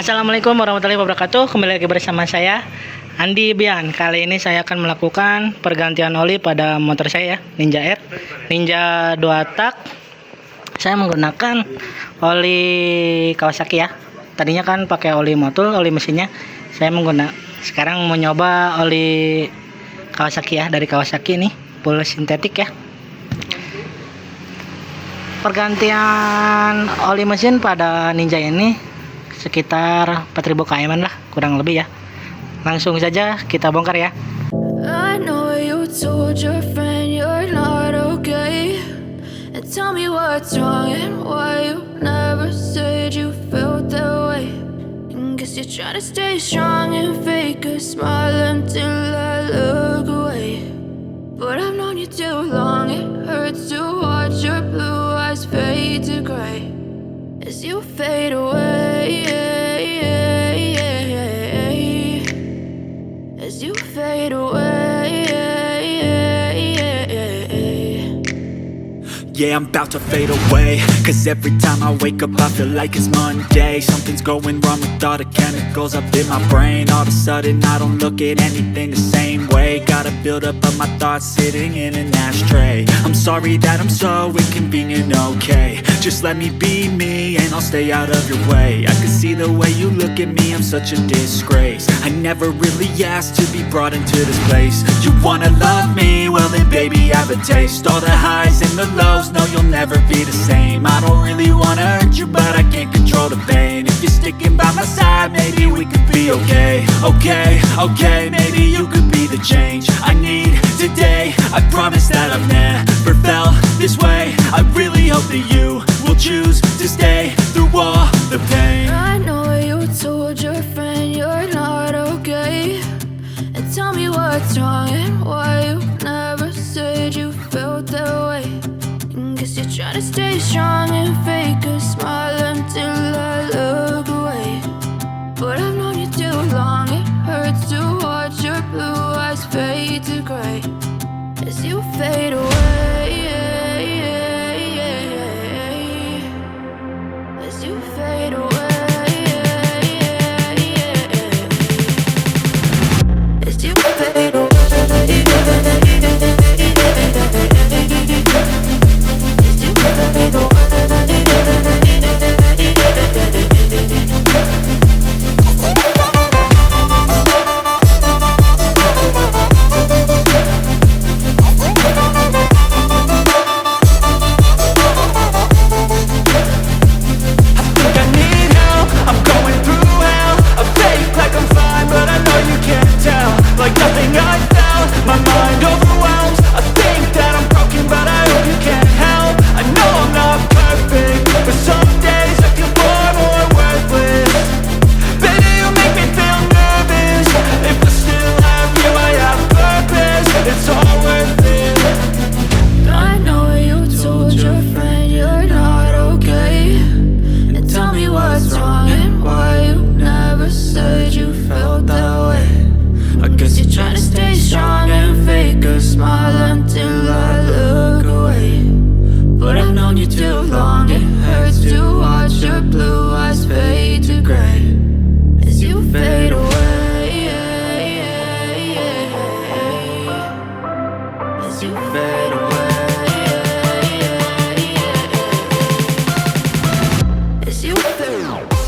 Assalamualaikum warahmatullahi wabarakatuh. Kembali lagi bersama saya Andi Bian. Kali ini saya akan melakukan pergantian oli pada motor saya, Ninja R Ninja 2 tak. Saya menggunakan oli Kawasaki ya. Tadinya kan pakai oli motul, oli mesinnya. Sekarang mau nyoba oli Kawasaki ya, dari Kawasaki nih, full sintetik ya. Pergantian oli mesin pada Ninja ini sekitar 4.000 km lah, kurang lebih ya. Langsung saja kita bongkar ya. I know you told your friend you're not okay, and tell me what's wrong and why you never said you felt that way. And guess you're trying to stay strong and fake a smile until I look away. But I've known you too long, it hurts to watch your blue eyes fade to gray as you fade away, as you fade away. Yeah, I'm about to fade away, cause every time I wake up I feel like it's Monday. Something's going wrong with all the chemicals up in my brain. All of a sudden I don't look at anything the same way. Gotta build up of my thoughts sitting in an ashtray. I'm sorry that I'm so inconvenient, okay. Just let me be me and I'll stay out of your way. I can see the way you look at me, I'm such a disgrace. I never really asked to be brought into this place. You wanna love me? Well then baby have a taste. All the highs and the lows, no you'll never be the same. I don't really wanna hurt you but I can't control the pain. If you're sticking by my side maybe we could be okay. Okay, maybe you could be the change I need today. I promise that I've never felt this way. I really hope that you will choose to stay through all the pain. I know you told your friend you're not okay, and tell me what's wrong and why you never said you felt that way. And guess you're trying to stay strong and fake a smile until I look away. But I've known you too long, it hurts to watch your blue eyes fade to gray as you fade away, as you fade away, as you fade away. As you fade away.